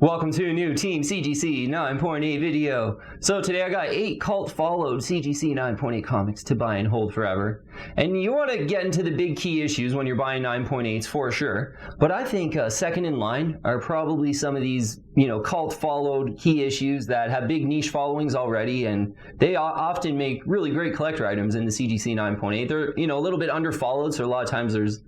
Welcome to a new Team CGC 9.8 video. So today I got 8 cult-followed CGC 9.8 comics to buy and hold forever. And you want to get into the big key issues when you're buying 9.8s for sure. But I think second in line are probably some of these, cult-followed key issues that have big niche followings already, and they often make really great collector items in the CGC 9.8. They're, a little bit under-followed, so a lot of times there's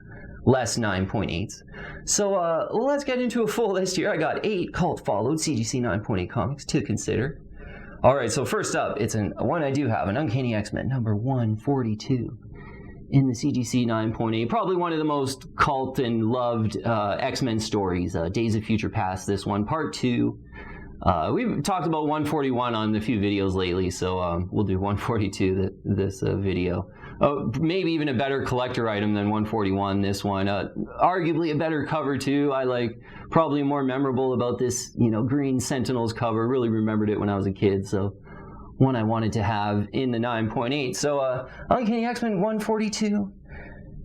less 9.8s. So let's get into a full list here. I got 8 cult-followed CGC 9.8 comics to consider. Alright, so first up, it's one I do have, an Uncanny XMen number 142 in the CGC 9.8. Probably one of the most cult and loved X-Men stories. Days of Future Past, this one, part 2. We've talked about 141 on a few videos lately, so we'll do 142 this video. Maybe even a better collector item than 141, this one. Arguably a better cover too. I like probably more memorable about this, green Sentinels cover. Really remembered it when I was a kid, so one I wanted to have in the 9.8. So Uncanny X-Men 142.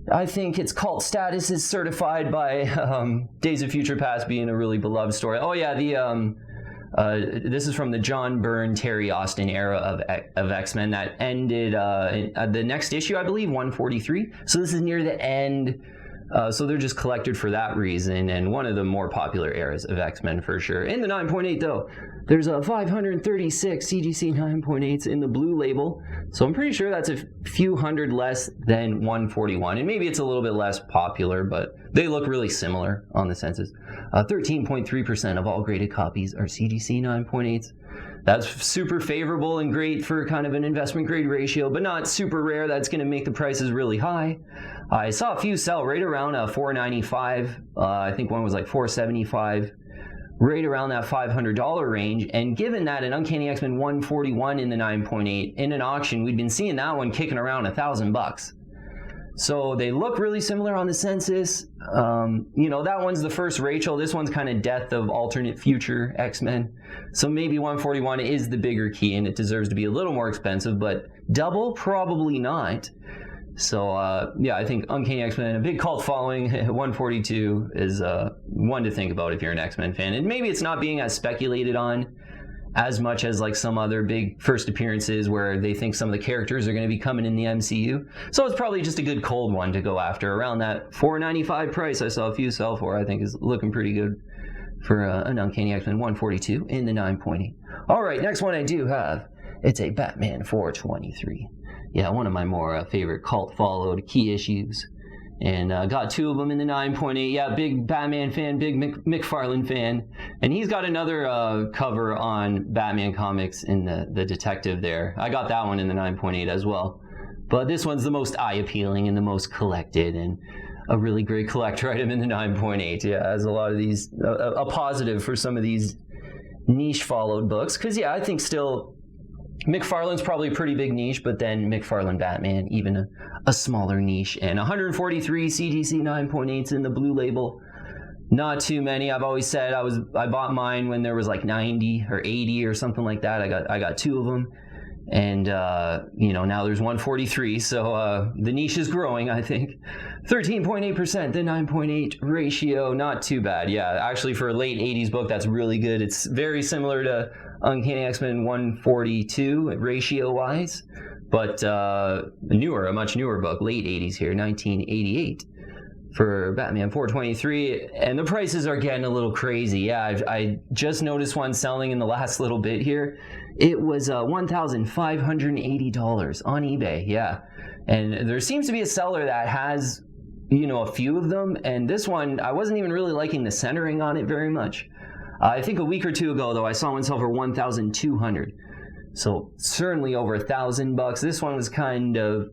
I think its cult status is certified by Days of Future Past being a really beloved story. Oh yeah, this is from the John Byrne, Terry Austin era of X-Men that ended the next issue, I believe, 143. So this is near the end. So they're just collected for that reason, and one of the more popular eras of X-Men for sure. In the 9.8 though, there's 536 CGC 9.8s in the blue label. So I'm pretty sure that's a few hundred less than 141. And maybe it's a little bit less popular, but they look really similar on the census. 13.3% of all graded copies are CGC 9.8s. That's super favorable and great for kind of an investment grade ratio, but not super rare. That's going to make the prices really high. I saw a few sell right around $495. I think one was like $475. Right around that $500 range, and given that an Uncanny X-Men 141 in the 9.8 in an auction, we'd been seeing that one kicking around $1,000. So they look really similar on the census. That one's the first Rachel. This one's kind of death of alternate future X-Men. So maybe 141 is the bigger key, and it deserves to be a little more expensive, but double, probably not. So, I think Uncanny X-Men, a big cult following, 142 is one to think about if you're an X-Men fan. And maybe it's not being as speculated on as much as like some other big first appearances where they think some of the characters are going to be coming in the MCU. So it's probably just a good cold one to go after. Around that $495 price I saw a few sell for, I think is looking pretty good for an Uncanny X-Men 142 in the 9.8. All right, next one I do have, it's a Batman 423. Yeah, one of my more favorite cult-followed key issues. And got 2 of them in the 9.8. Yeah, big Batman fan, big McFarlane fan. And he's got another cover on Batman comics in the detective there. I got that one in the 9.8 as well. But this one's the most eye-appealing and the most collected, and a really great collector item in the 9.8. Yeah, has a lot of these, a positive for some of these niche-followed books. Because, yeah, I think still McFarlane's probably a pretty big niche, but then McFarlane Batman, even a smaller niche. And 143 CGC 9.8s in the blue label. Not too many. I've always said I bought mine when there was like 90 or 80 or something like that. I got 2 of them. And, now there's 143, so the niche is growing, I think. 13.8%, the 9.8 ratio, not too bad. Yeah, actually for a late 80s book, that's really good. It's very similar to Uncanny X-Men 142 ratio-wise, but a much newer book, late 80s here, 1988. For Batman 423, and the prices are getting a little crazy. Yeah, I just noticed one selling in the last little bit here. It was $1,580 on eBay. Yeah, and there seems to be a seller that has, a few of them. And this one, I wasn't even really liking the centering on it very much. I think a week or two ago, though, I saw one sell for $1,200. So certainly over $1,000. This one was kind of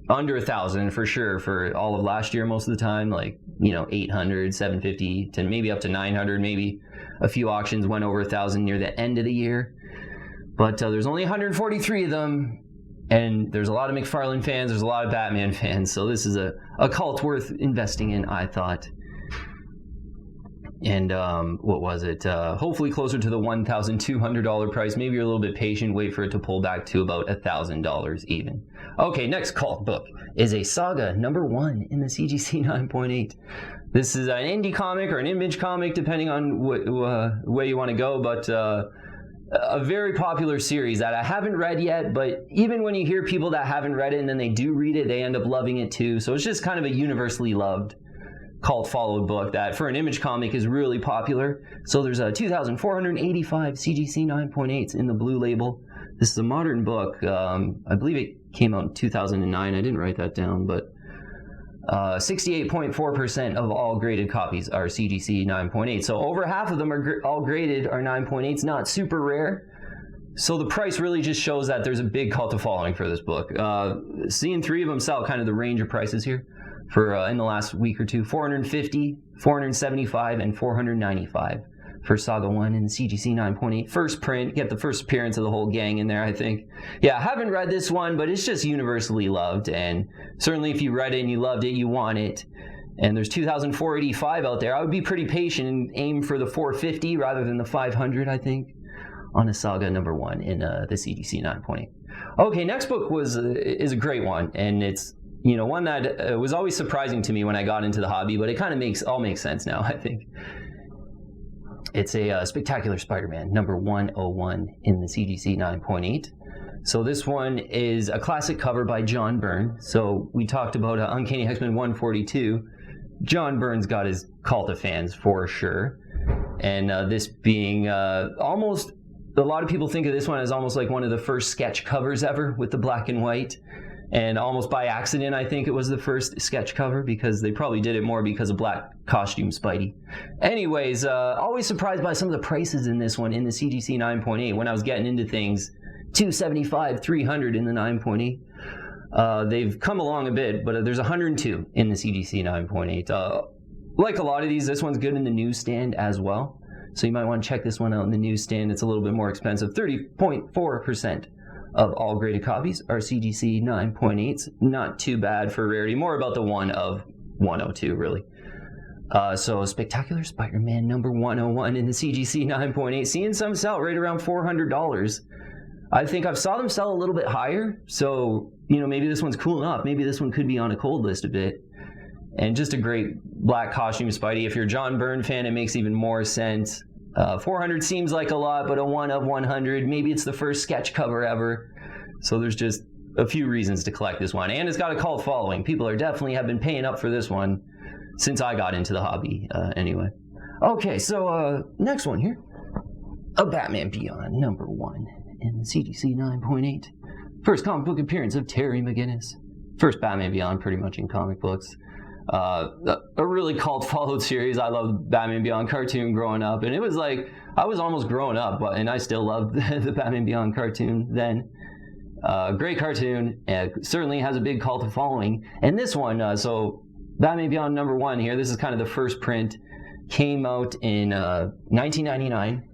under 1,000 for sure for all of last year most of the time, like 800, 750 to maybe up to 900. Maybe a few auctions went over 1,000 near the end of the year, but there's only 143 of them, and there's a lot of McFarlane fans, there's a lot of Batman fans, so this is a cult worth investing in, I thought. And what was it? Hopefully closer to the $1,200 price. Maybe you're a little bit patient, wait for it to pull back to about $1,000 even. Okay, next cult book is a Saga number 1 in the CGC 9.8. This is an indie comic or an image comic, depending on what way you want to go, but a very popular series that I haven't read yet, but even when you hear people that haven't read it and then they do read it, they end up loving it too. So it's just kind of a universally loved cult followed book that for an image comic is really popular. So there's 2,485 CGC 9.8s in the blue label. This is a modern book. I believe it came out in 2009. I didn't write that down, but 68.4% of all graded copies are CGC 9.8. So over half of them are all graded are 9.8s, not super rare. So the price really just shows that there's a big cult of following for this book. Seeing three of them sell kind of the range of prices here for in the last week or two: $450, $475, and $495 for Saga 1 and CGC 9.8. First print, get the first appearance of the whole gang in there, I think. Yeah, I haven't read this one, but it's just universally loved, and certainly if you read it and you loved it, you want it. And there's 2,485 out there. I would be pretty patient and aim for the 450 rather than the 500, I think, on a Saga number 1 in the CGC 9.8. Okay, next book is a great one, and it's one that was always surprising to me when I got into the hobby, but it kind of makes sense now, I think. It's a Spectacular Spider-Man number 101 in the CGC 9.8. So this one is a classic cover by John Byrne. So we talked about Uncanny XMen 142. John Byrne's got his cult of fans for sure. And this being almost, a lot of people think of this one as almost like one of the first sketch covers ever with the black and white. And almost by accident, I think it was the first sketch cover, because they probably did it more because of black costume Spidey. Anyways, always surprised by some of the prices in this one in the CGC 9.8 when I was getting into things. $275, $300 in the 9.8. They've come along a bit, but there's 102 in the CGC 9.8. Like a lot of these, this one's good in the newsstand as well. So you might want to check this one out in the newsstand. It's a little bit more expensive. 30.4% of all graded copies are CGC 9.8s. Not too bad for rarity. More about the one of 102, really. So Spectacular Spider-Man number 101 in the CGC 9.8. Seeing some sell right around $400. I think I've saw them sell a little bit higher. So, maybe this one's cool enough. Maybe this one could be on a cold list a bit. And just a great black costume Spidey. If you're a John Byrne fan, it makes even more sense. 400 seems like a lot, but a 1 of 100, maybe it's the first sketch cover ever. So there's just a few reasons to collect this one. And it's got a cult following. People definitely have been paying up for this one since I got into the hobby, anyway. Okay, so next one here. A Batman Beyond number 1 in the CGC 9.8. First comic book appearance of Terry McGinnis. First Batman Beyond pretty much in comic books. A really cult followed series. I loved Batman Beyond cartoon growing up, and it was like I was almost growing up, and I still loved the Batman Beyond cartoon then. Great cartoon, and certainly has a big cult following. And this one, so Batman Beyond number 1 here, this is kind of the first print, came out in 1999.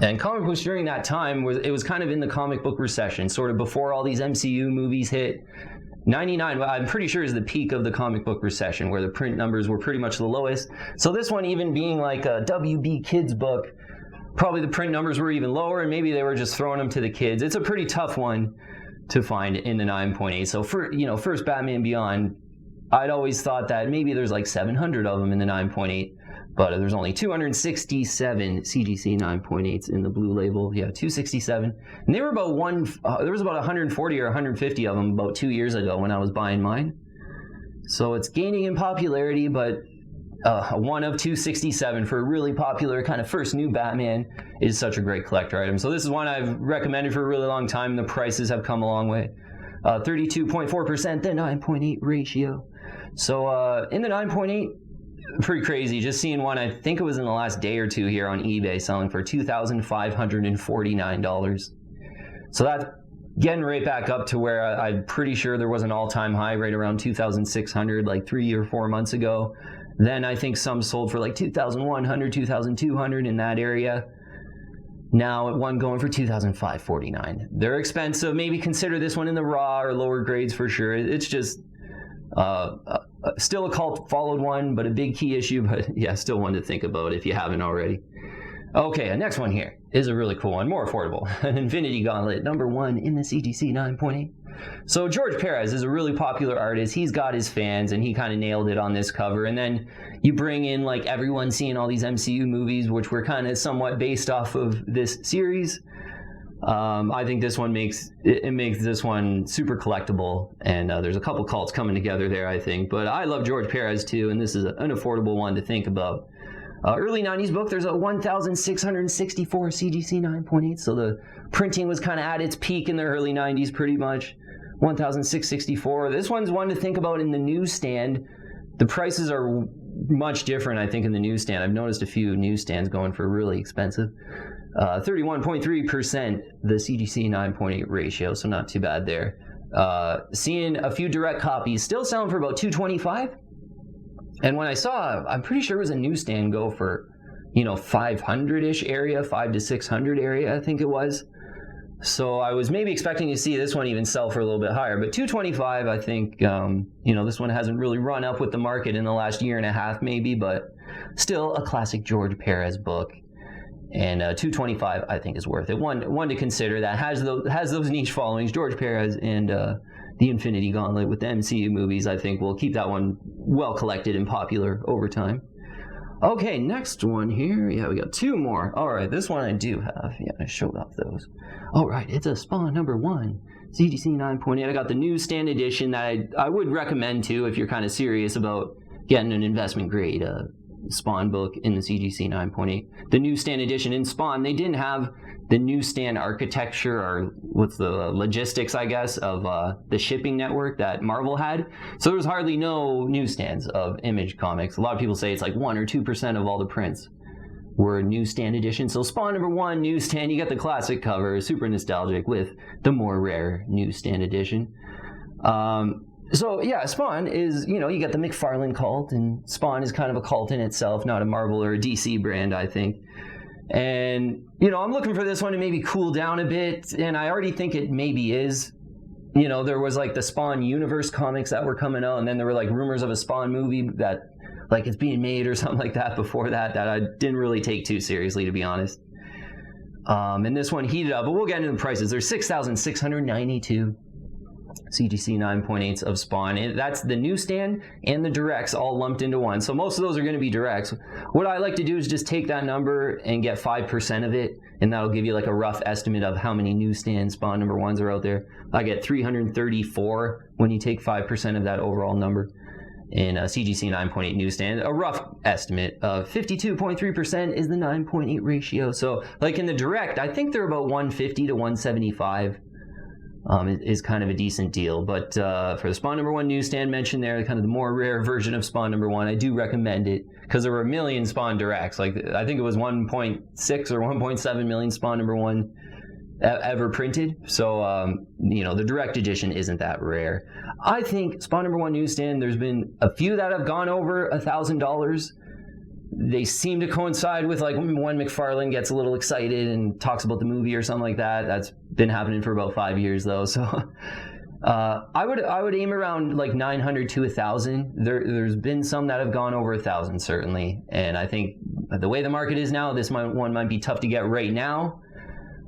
And comic books during that time, it was kind of in the comic book recession, sort of before all these MCU movies hit. 99, I'm pretty sure, is the peak of the comic book recession, where the print numbers were pretty much the lowest. So this one, even being like a WB Kids book, probably the print numbers were even lower, and maybe they were just throwing them to the kids. It's a pretty tough one to find in the 9.8. So for first Batman Beyond, I'd always thought that maybe there's like 700 of them in the 9.8, but there's only 267 CGC 9.8s in the blue label. Yeah, 267. And they were about there was about 140 or 150 of them about 2 years ago when I was buying mine. So it's gaining in popularity, but one of 267 for a really popular kind of first new Batman is such a great collector item. So this is one I've recommended for a really long time. The prices have come a long way. 32.4%, the 9.8 ratio. So in the 9.8, pretty crazy. Just seeing one, I think it was in the last day or two here on eBay, selling for $2,549. So that's getting right back up to where I'm pretty sure there was an all-time high right around 2,600 like 3 or 4 months ago. Then I think some sold for like 2,100, 2,200 in that area. Now one going for $2,549. They're expensive. Maybe consider this one in the raw or lower grades for sure. It's just still a cult followed one, but a big key issue. But yeah, still one to think about if you haven't already. Okay, the next one here is a really cool one, more affordable. An Infinity Gauntlet, number 1 in the CGC 9.8. So George Perez is a really popular artist. He's got his fans, and he kind of nailed it on this cover. And then you bring in like everyone seeing all these MCU movies, which were kind of somewhat based off of this series. I think this one makes this one super collectible, and there's a couple cults coming together there, I think. But I love George Perez too, and this is an affordable one to think about. Early 90s book, there's a 1,664 CGC 9.8, so the printing was kind of at its peak in the early 90s pretty much. 1,664. This one's one to think about in the newsstand. The prices are much different, I think, in the newsstand. I've noticed a few newsstands going for really expensive. 31.3% the CGC 9.8 ratio, so not too bad there. Seeing a few direct copies still selling for about $225. And when I saw, I'm pretty sure it was a newsstand go for, 500-ish area, 500 to 600 area, I think it was. So I was maybe expecting to see this one even sell for a little bit higher. But $225, I think, this one hasn't really run up with the market in the last year and a half maybe, but still a classic George Perez book. And $225, I think, is worth it. One to consider that has those niche followings. George Perez and the Infinity Gauntlet with the MCU movies, I think, will keep that one well collected and popular over time. Okay, next one here. Yeah, we got 2 more. All right, this one I do have. Yeah, I showed off those. All right, it's a Spawn number 1, CGC 9.8. I got the newsstand edition that I would recommend too if you're kind of serious about getting an investment grade Spawn book in the CGC 9.8. The newsstand edition in Spawn, they didn't have the newsstand architecture, or what's the logistics, I guess, of the shipping network that Marvel had. So there was hardly no newsstands of Image comics. A lot of people say it's like 1 or 2% of all the prints were newsstand edition. So Spawn number 1, newsstand, you get the classic cover, super nostalgic, with the more rare newsstand edition. So yeah, Spawn is, you get the McFarlane cult, and Spawn is kind of a cult in itself, not a Marvel or a DC brand, I think. And, I'm looking for this one to maybe cool down a bit, and I already think it maybe is. There was like the Spawn universe comics that were coming out, and then there were like rumors of a Spawn movie that like it's being made or something like that before that I didn't really take too seriously, to be honest. And this one heated up, but we'll get into the prices. There's 6,692 CGC 9.8s of Spawn. And that's the newsstand and the directs all lumped into one. So most of those are going to be directs. What I like to do is just take that number and get 5% of it, and that'll give you like a rough estimate of how many newsstand Spawn number 1s are out there. I get 334 when you take 5% of that overall number in a CGC 9.8 newsstand. A rough estimate of 52.3% is the 9.8 ratio. So like in the direct, I think they're about 150 to 175. Is kind of a decent deal. But for the Spawn number 1 newsstand mentioned there, kind of the more rare version of Spawn number 1, I do recommend it, because there were a million Spawn directs. Like I think it was 1.6 or 1.7 million Spawn number 1 ever printed. So the direct edition isn't that rare. I think Spawn number 1 newsstand, there's been a few that have gone over $1,000. They seem to coincide with like when McFarlane gets a little excited and talks about the movie or something like that. That's been happening for about 5 years though. So I would aim around like 900 to 1,000. There's been some that have gone over 1,000 certainly, and I think the way the market is now, this one might be tough to get right now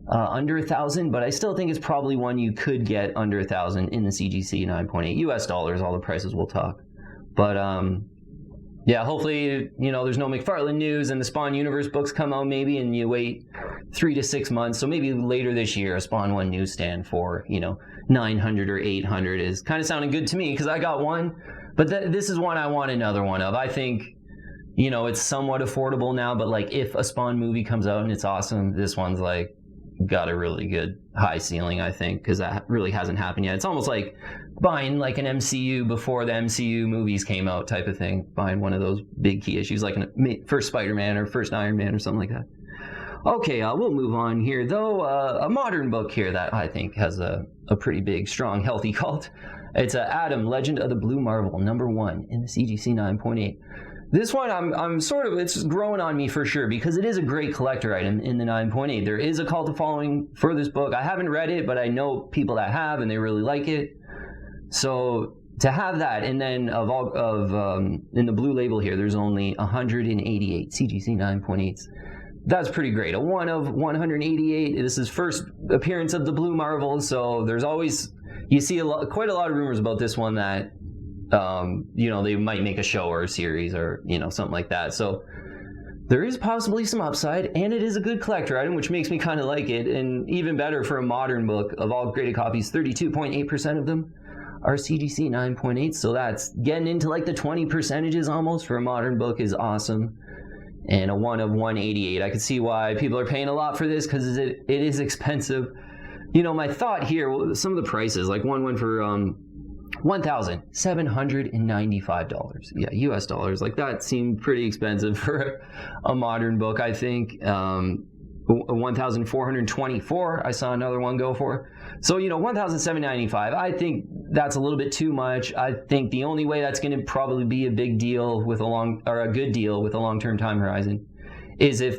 under 1,000, but I still think it's probably one you could get under 1,000 in the CGC 9.8 US dollars. All the prices we'll talk, but yeah, hopefully, there's no McFarlane news and the Spawn universe books come out maybe, and you wait 3 to 6 months. So maybe later this year, a Spawn 1 newsstand for, 900 or 800 is kind of sounding good to me, because I got one. But this is one I want another one of. I think, it's somewhat affordable now, but like if a Spawn movie comes out and it's awesome, this one's like got a really good high ceiling, I think, because that really hasn't happened yet. It's almost like buying like an MCU before the MCU movies came out type of thing, buying one of those big key issues like first SpiderMan or first Iron Man or something like that. Okay, we'll move on here though. A modern book here that I think has a pretty big, strong, healthy cult. It's Adam, Legend of the Blue Marvel, number 1 in the CGC 9.8. This one, I'm sort of, it's growing on me for sure, because it is a great collector item in the 9.8. There is a cult following for this book. I haven't read it, but I know people that have, and they really like it. So to have that, and then in the blue label here, there's only 188 CGC 9.8s that's pretty great. A 1 of 188. This is first appearance of the Blue Marvel, so there's always, you see quite a lot of rumors about this one that, they might make a show or a series or, something like that. So there is possibly some upside, and it is a good collector item, which makes me kind of like it. And even better for a modern book, of all graded copies, 32.8% of them are CGC 9.8. So that's getting into like the 20% almost for a modern book is awesome. And a 1 of 188. I can see why people are paying a lot for this because it is expensive. My thought here, some of the prices, like one went for $1,795. Yeah, US dollars. Like that seemed pretty expensive for a modern book, I think. 1,424 I saw another one go for. So, $1,795, I think that's a little bit too much. I think the only way that's going to probably be a big deal with a good deal with a long-term time horizon is if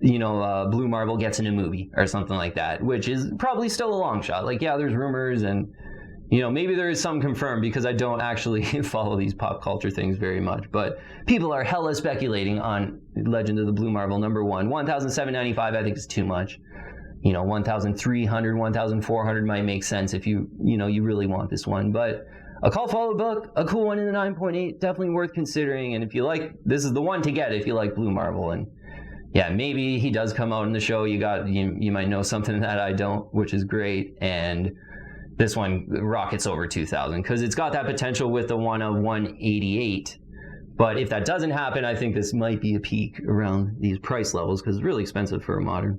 Blue Marvel gets in a movie or something like that, which is probably still a long shot. Like, yeah, there's rumors and maybe there is some confirmed because I don't actually follow these pop culture things very much. But people are hella speculating on Legend of the Blue Marvel #1. $1,795 I think is too much. 1,300, 1,400 might make sense if you really want this one. But a cult follow book, a cool one in the 9.8, definitely worth considering. And if you like, this is the one to get if you like Blue Marvel. And yeah, maybe he does come out in the show. You might know something that I don't, which is great. And this one rockets over 2,000 because it's got that potential with the 1 of 188. But if that doesn't happen, I think this might be a peak around these price levels because it's really expensive for a modern.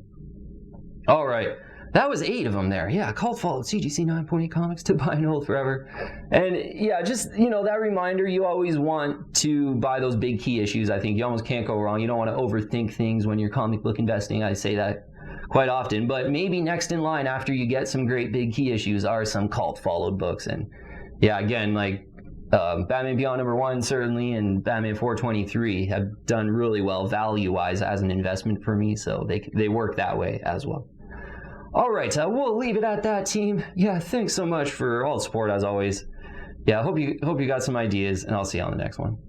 All right, that was 8 of them there. Yeah, cult follow CGC 9.8 comics to buy and hold forever. And yeah, just, that reminder, you always want to buy those big key issues. I think you almost can't go wrong. You don't want to overthink things when you're comic book investing. I say that quite often, but maybe next in line after you get some great big key issues are some cult followed books. And yeah, again, like Batman Beyond #1 certainly and Batman 423 have done really well value wise as an investment for me, so they work that way as well. All right, we'll leave it at that, team. Yeah, thanks so much for all the support as always. Yeah, I hope you got some ideas, and I'll see you on the next one.